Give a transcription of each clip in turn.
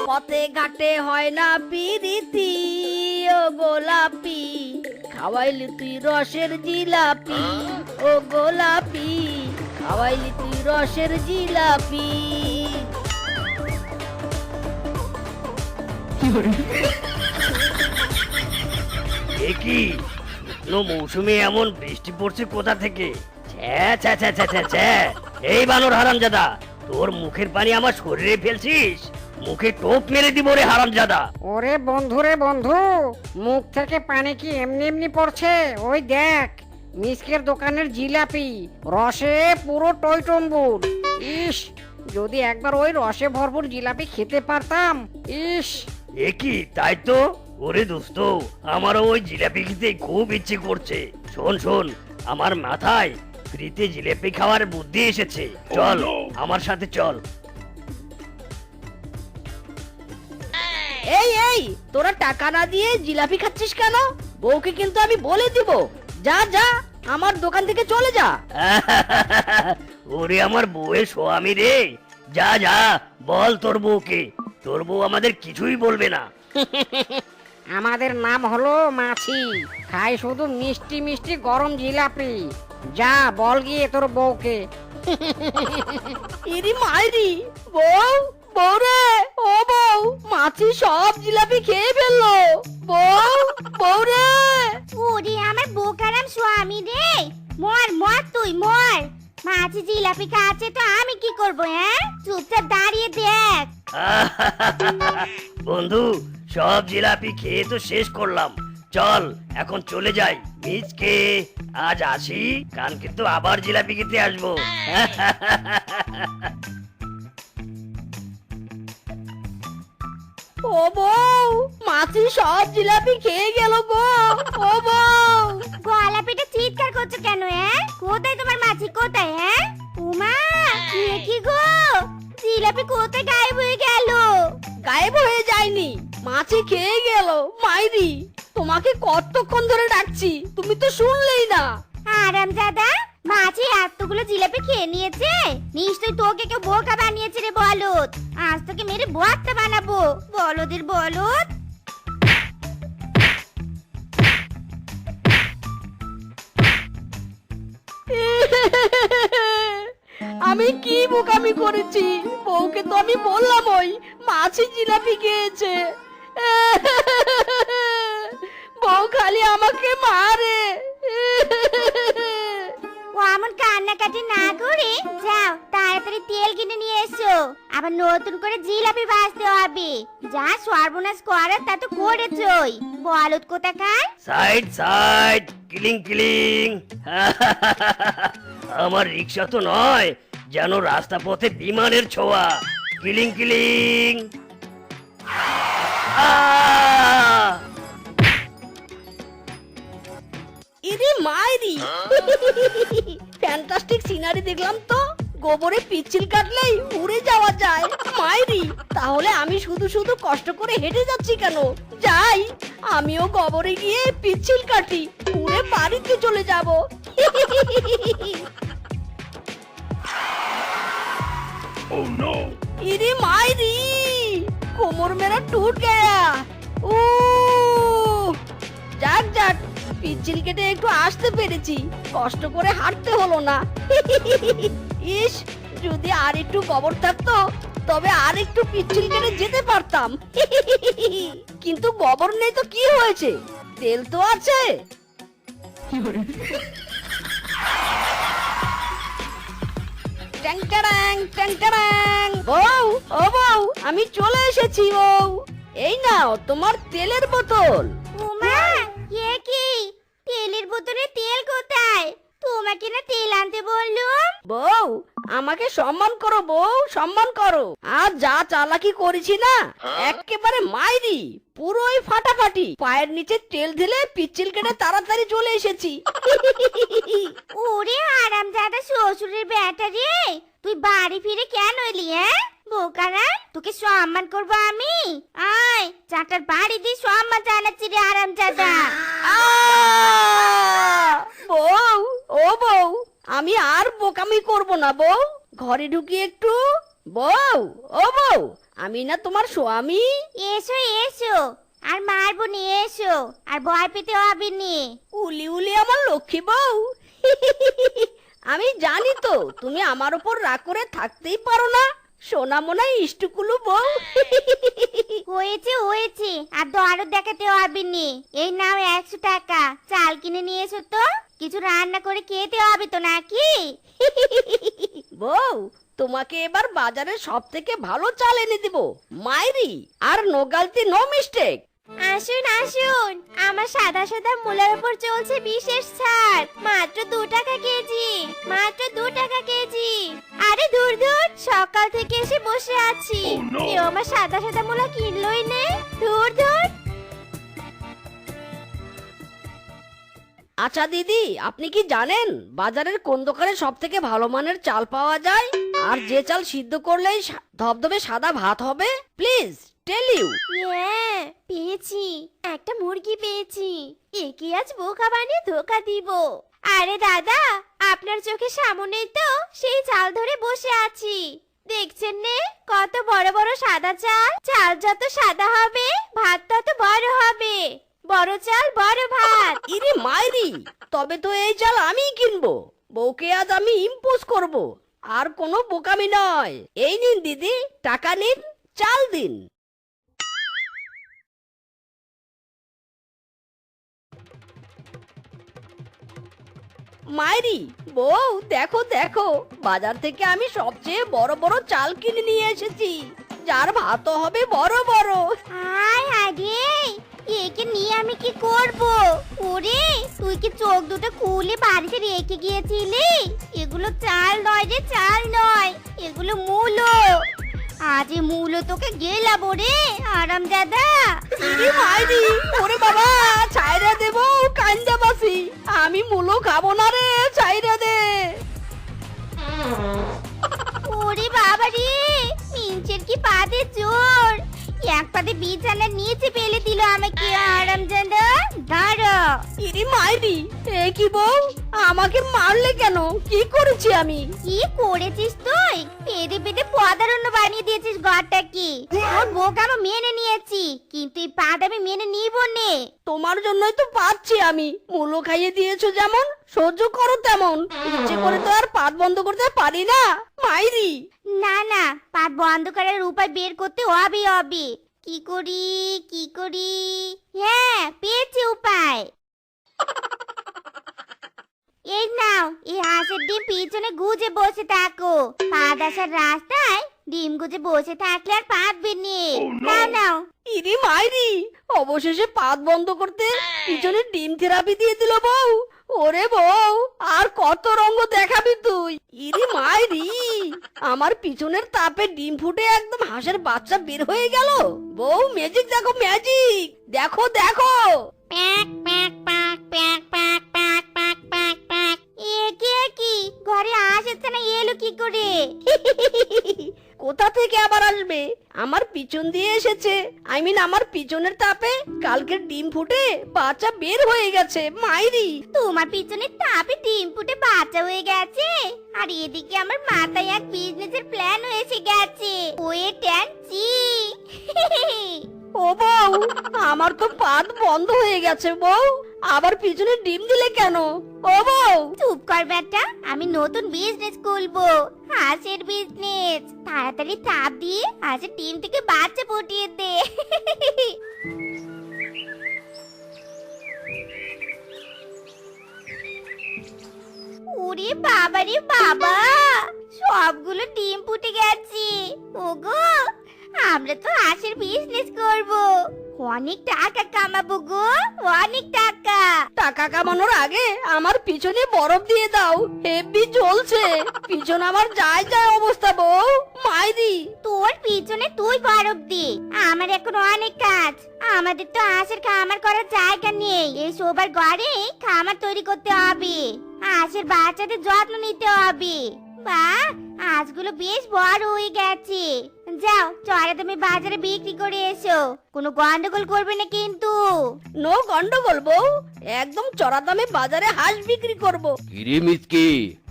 পথে ঘাটে হয় না পিরিতি ও গোলাপি, খাওয়াইলি তুই রসের জিলাপি ও গোলাপি, খাওয়াইলি তুই রসের জিলাপি। কি মৌসুমে এমন বৃষ্টি পড়ছে কোথা থেকে? ছ্যা ছ্যা ছ্যা ছ্যা ছ্যা ছ্যা। এই বানর হারামজাদা, তোর মুখের পানি আমার শরীরে ফেলছিস, মুখে টোপ মেরে দিব রে হারামজাদা। ওরে বন্ধু রে বন্ধু, মুখ থেকে পানি কি এমনি এমনি পড়ছে? ওই দেখ, মিসকের দোকানের জিলাপি রসে পুরো টইটম্বুর। ইস, যদি একবার ওই রসে ভরপুর জিলাপি খেতে পারতাম। ইস, এ কি তাই তো? ওরে দোস্ত, আমারও ওই জিলাপি খেতে খুব ইচ্ছে করছে। শোন শোন, আমার মাথায় ফ্রিতে জিলাপি খাওয়ার বুদ্ধি এসেছে। চল আমার সাথে চল। এই এই, তোরা টাকা না দিয়ে জিলাপি খাচ্ছিস কেন? বউকে কিন্তু আমি বলে দিব। যা যা, আমার দোকান থেকে চলে যা। ওরে আমার বউয়ের স্বামী রে, যা যা বল তোর বউকে। তোর বউ আমাদের কিছুই বলবে না। আমাদের নাম হলো মাছি, খাই শুধু মিষ্টি মিষ্টি গরম জিলাপি। যা বল গিয়ে তোর বউকে। ইরি মাইরি, বউ বউ রে, ও বউ, মাছি সব জিলাপি খেয়ে ফেললো। বউ বউ রে। ওরে আমার বোকারাম স্বামী রে, মর মর তুই মর। মাছি জিলাপি খাচ্ছে তো আমি কি করব? হ্যাঁ, চুপচাপ দাঁড়িয়ে দেখ। বন্ধু, সব জিলাপি খেয়ে তো শেষ করলাম, চল এখন চলে যাই। মিচকে আজ আসি, কালকে তো আবার জিলাপি খেতে আসবো। ও বউ, মাছি সব জিলাপি খেয়ে গেল গো। ও বউ, গলা পেটে চিৎকার করছো কেন? হ্যাঁ, কোথায় তোমার মাছি? কোথায়? হ্যাঁ, উমা, কি গো, জিলাপি কোথায় গায়েব হয়ে গেল? গায়েব হয়ে যায়নি, মাছি খেয়ে গেল। মাইরি, তোমাকে কতক্ষণ ধরে ডাকছি, তুমি তো শুনলেই না। আরামজাদা, মাছি এতগুলো জিলাপি খেয়ে নিয়েছে, নিশ্চয়ই তোকে কেউ বোকা বানিয়েছে রে বলদ। আজ তোকে মেরে ভর্তা বানাবো, বলদের বলদ। আমি কি বোকামি করেছি? বউকে তো আমি বললাম ওই মাছি জিলাপি খেয়েছে। বউ খালি আমাকে মারে। ও এমন কান্নাকাটি না করে যাও তাড়াতাড়ি তেল কিনে নিয়ে এসো, আবার নতুন করে জিলাপি ভাজতে হবে। যা সর্বনাশ করার তা তো করেছই, বলদ কোথাকার। Side side, killing killing. আমার রিক্সা তো নয়, যেন রাস্তা পথে বিমানের ছোঁয়া। Killing killing. ইরে মাইরি, ফ্যান্টাস্টিক সিনারি দেখলাম তো। গোবরে পিচ্ছিল কাটলেই উড়ে যাওয়া যায়। মাইরি, তাহলে আমি শুধু শুধু কষ্ট করে হেঁটে যাচ্ছি কেন? যাই, আমিও গোবরে গিয়ে পিচ্ছিল কাটি, উড়ে বাড়িতে চলে যাব। ইরে মাইরি, কোমর মেরা টুট গয়া। ও যাক যাক, পিচ্ছিল কেটে একটু আসতে পেরেছি, কষ্ট করে হাঁটতে হলো না। ইস, যদি আর একটু গোবর থাকতো তবে আর একটু পিচ্ছিল কেটে যেতে পারতাম। কিন্তু গোবর নেই তো কি হয়েছে, তেল তো আছে। ট্যাং ট্যাং ট্যাং ট্যাং। বউ, ও বউ, আমি চলে এসেছি বউ। এই নাও তোমার তেলের বোতল। উমা, এ কি, তেলের বোতলে তেল কোথায়? তোমাকে না তেল আনতে বললুম। বউ, আমাকে সম্মান করো বউ, সম্মান করো। আর যা চালাকি করেছি না, একেবারে মাইরি, পুরোই ফাটাফাটি। পায়ের নিচে তেল ঢেলে পিচ্ছিল কেটে তাড়াতাড়ি চলে এসেছি। ওরে আরামজাদা শ্বশুরের বেটা রে, তুই বাড়ি ফিরে কেন এলি? হ্যাঁ, বোকারা, তোকে সম্মান করবো আমি। আয়, চাটার বাড়ি দিয়ে সম্মান জানাচ্ছি রে আরামজাদা। বউ, ও বউ, আমি আর বোকামি করব না বউ। ঘরে ঢুকি একটু বউ, ও বউ, আমি না তোমার স্বামী। এসো এসো, আর মারবো নি, এসো, আর ভয় পেতে হবে নি। উলি উলি আমার লক্ষ্মী বউ। আমি জানি তো তুমি আমার উপর রাগ করে থাকতেই পারো না, সোনা মোনা ইষ্টুকুলু বউ। হয়েছে হয়েছে, আর দরদ দেখাতে হবে নি। এই নাও 100 টাকা, চাল কিনে নিয়ে এসো তো, কিছু রান্না করে খেতে হবে তো নাকি? বউ, তোমাকে এবার বাজারের সব থেকে ভালো চাল এনে দিব, মাইরি, আর নো গালতি নো মিস্টেক। আসুন আসুন, আমার সাদা সাদা মূলার উপর চলছে বিশেষ ছাড়, মাত্র 2 টাকা কেজি, মাত্র 2 টাকা কেজি। আরে দূর দূর, সকাল থেকে এসে বসে আছি, কেউ আমার সাদা সাদা মূলা কিনলই নে, দূর দূর। আচ্ছা দিদি, আপনি কি জানেন বাজারের কোন দোকানে সব থেকে ভালো মানের চাল পাওয়া যায়, আর যে চাল সিদ্ধ করলেই ধবধবে সাদা ভাত হবে? Please tell you. হ্যাঁ, পেয়েছি, একটা মুরগি পেয়েছি, একে আজ বোকা বানিয়ে ধোকা দিব। আরে দাদা, আপনার চোখে সামনেই তো সেই চাল ধরে বসে আছি, দেখছেন নে কত বড় বড় সাদা চাল। চাল যত সাদা হবে ভাত তত বড় হবে, বড় চাল বড় ভাত। ইরে মাইরি, তবে তো এই চাল আমিই কিনবো, বউকে আজ আমি ইম্পোজ করব, আর কোনো বোকামি নয়। এই নিন দিদি, টাকা নিন, চাল দিন। মাইরি, বউ দেখো দেখো, বাজার থেকে আমি সবচেয়ে বড় বড় চাল কিনে নিয়ে এসেছি, যার ভাতও হবে বড় বড়। আয় আরে, একে নিয়ে আমি কি করব? ওরে, তুই কি চোখ দুটো খুলে বাড়িতে রেখে গিয়েছিলি? এগুলো চাল নয় রে, চাল নয়, এগুলো মূলো। আজ এই মূলো তোকে গেলাবো রে, আরামজাদা। ইরে মাইরি, ওরে বাবা, ছাইরা দেবো কান্দা বাসি, আমি মুলো খাবো না রে, ছাইরা দে। ওরে বাবা রে, মিঞ্চের কি পাতে জোর, এক পাতে বিছানার নিচে ফেলে দিল আমাকে, আরামজাদা। দাঁড়া। ইরে মাইরি, এ কি বউ, আমাকে মারলে কেন? কি করেছি আমি? কি করেছিস তুই? পেদে পেদে পদারণ্য বানিয়ে দিয়েছিস ঘরটাকে। ওর বোকামো মেনে নিয়েছি, কিন্তু এই পাদ আমি মেনে নিব নে। তোমার জন্যই তো পাচ্ছি আমি, মুলো খাইয়ে দিয়েছো যেমন, সহ্য করো তেমন, ইচ্ছে করে তো আর পাত বন্ধ করতে পারি না, মাইরি। না না, পাদ বন্ধ করার উপায় বের করতে হবে হবে। কি করি কি করি? হ্যাঁ, পেয়েছি উপায়। এই নাও, এই হাঁসের ডিম পিছনে গুজে বসে থাকো, পাদ আসার রাস্তায় ডিম গুজে বসে থাকলে আর পাতবে নি। নাও নাও। ইরি মাইরি, অবশেষে পাত বন্ধ করতে পিছনে ডিম থেরাপি দিয়ে দিল বউ। ওরে বউ, আর কত রঙ্গ দেখাবি তুই? ইরি মাইরি, আমার পিছনের তাপে ডিম ফুটে একদম হাঁসের বাচ্চা বের হয়ে গেল। বউ ম্যাজিক দেখো, ম্যাজিক দেখো দেখো। Pack pack pack pack pack pack pack pack pack. এ কি ঘরে আসছে না, এলো কি করে? কোথা থেকে আবার আসবে? আমার পিছন দিয়ে এসেছে, আই মিন আমার পিছনের তাপে কালকের ডিম ফুটে বাচ্চা বের হয়ে গেছে, মাইরি। তোমার পিছনে তাপে ডিম ফুটে বাচ্চা হয়ে গেছে, আর এদিকে আমার মাথায় এক বিজনেসের প্ল্যান এসে গেছে। Wait and C. ও বউ, আমার তো পাত বন্ধ হয়ে গেছে বউ, আবার পিছনে ডিম দিলে কেন? ও বউ, চুপ কর বেটা, আমি নতুন বিজনেস খুলবো, হাঁসের বিজনেস। তাড়াতাড়ি তাপ দিয়ে হাঁসের ডিম থেকে বাচ্চা ফুটিয়ে দে। ওরে বাবা রে বাবা, সবগুলো ডিম ফুটে গেছে। ওগো, আমরা তো হাঁসের বিজনেস করব, অনেক টাকা কামাবো গো, অনেক টাকা। টাকা কামানোর আগে আমার পিছনে বরফ দিয়ে দাও, হেভি জ্বলছে পিছন, আমার যায় যায় অবস্থা বউ, মাইরি। তোর পিছনে তুই বরফ দি, আমার এখন অনেক কাজ। আমাদের তো হাঁসের খামার করার জায়গা নেই, এই সবার ঘরে খামার তৈরি করতে হবে, হাঁসের বাচ্চাদের যত্ন নিতে হবে। বাহ, হাঁসগুলো বেশ বড় হয়ে গেছে। যাও, চড়া তুমি বাজারে বিক্রি করে এসো, কোনো গন্ডগোল করবে না কিন্তু। নো গন্ডগোল বউ, একদম চড়া দামে বাজারে হাঁস বিক্রি করব। কিরে মিসকে,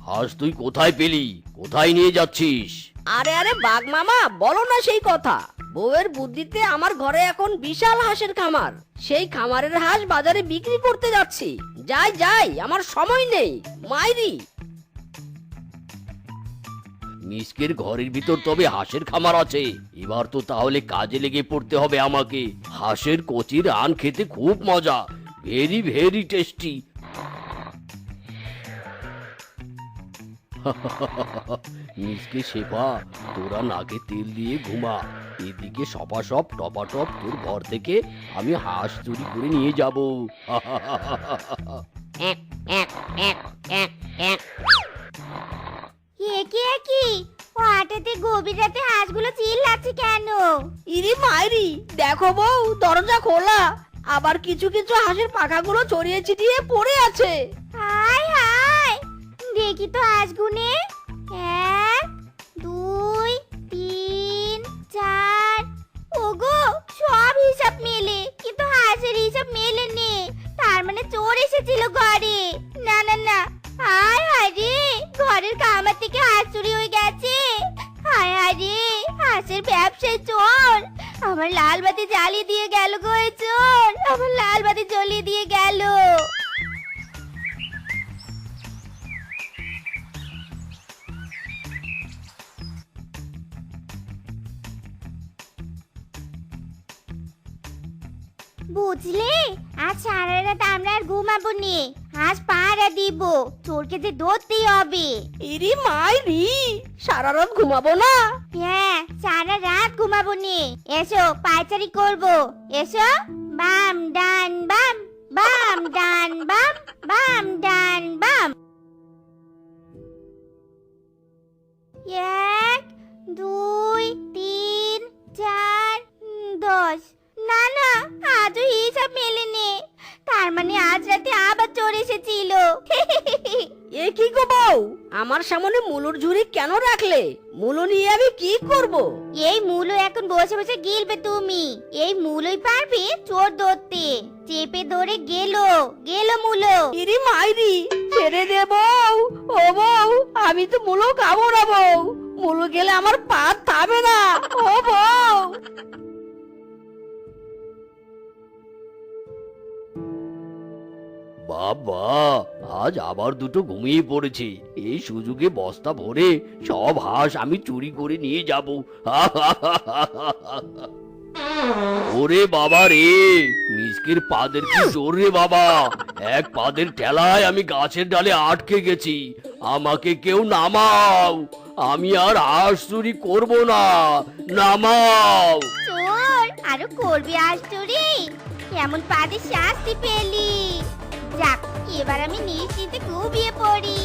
হাঁস তুই কোথায় পেলি? কোথায় নিয়ে যাচ্ছিস? আরে আরে বাঘ মামা বলো না সেই কথা। বউয়ের বুদ্ধিতে আমার ঘরে এখন বিশাল হাঁসের খামার। সেই খামারের হাঁস বাজারে বিক্রি করতে যাচ্ছি। যাই যাই, আমার সময় নেই। মাইরি মিসকের ঘরের ভিতর তবে হাঁসের খামার আছে। এবার তো তাহলে কাজে লেগে পড়তে হবে আমাকে। হাঁসের কচি রান খেতে খুব মজা, ভেরি ভেরি টেস্টি। মিসকে শেফা, তোরা নাকে তেল দিয়ে ঘুমা। এদিকে সপাসপ টপাটপ তোর ঘর থেকে আমি হাঁস চুরি করে নিয়ে যাব। কি হঠাৎ গভীর রাতে হাঁসগুলো চিল্লাচ্ছে কেন? ইরি মাইরি, দেখো বউ, দরজা খোলা। আবার কিছু কিছু হাঁসের পাখাগুলো ছড়িয়ে ছিটিয়ে পড়ে আছে। হায় হায়, দেখি তো হাঁস গুনে। 1 2 3 4। ওগো, সব হিসাব মেলে, কিন্তু হাঁসের হিসাব মেলেনি। তার মানে চোর এসেছিল ঘরে। না না না, হায় হায় রে, ঘরের কামার থেকে হাঁস চুরি হয়ে গেছে। হায় হায় রে, হাঁসের ব্যবসায় চোর। আমার লাল বাতি জ্বালিয়ে দিয়ে গেল গো এই চোর, আমার লাল বাতি জ্বলিয়ে দিয়ে গেল। বুঝলে, আজ সারা রাত আমরা আর ঘুমাবো নে। আজ পাহারা দিব, চোরকে যে ধরতেই হবে। ইরি মাইরি, সারা রাত ঘুমাবো না? হ্যাঁ, সারা রাত ঘুমাবো নে। এসো পায়চারি করবো, এসো। বাম ডান বাম, বাম ডান বাম, বাম ডান বাম। 1 2 3 4 10। না না, আজও হিসাব মেলেনি। তার মানে আজ রাতে আবার চোর এসেছিল। এ কি গো বউ, আমার সামনে মুলোর ঝুড়ি কেন রাখলে? মুলো নিয়ে আমি কি করব? এই মূলো এখন বসে বসে গিলবে তুমি। এই মূলোই পারবে চোর ধরতে। চেপে ধরে গেল গেল মূলো। ইরি মাইরি, ছেড়ে দে বউ। ও বউ, আমি তো মুলো খাবো না বউ। মুলো গেলে আমার পা থামে না। ও বউ। বাবা, আজ আবার দুটো ঘুমিয়ে পড়েছে। এই সুযোগে বস্তা ভরে সব হাঁস আমি চুরি করে নিয়ে যাব। ওরে বাবা রে, মিসকের পাদের কি জোর রে বাবা! এক পাদের ঠেলায় আমি গাছের ডালে আটকে গেছি। আমাকে কেউ নামাও, আমি আর হাঁস চুরি করব না। নামাও। চোর আরো করবি আজ চুরি? কেমন পাদে শাস্তি পেলি। যাক, এবার আমি নিশ্চিন্তে ঘুমিয়ে পড়ি।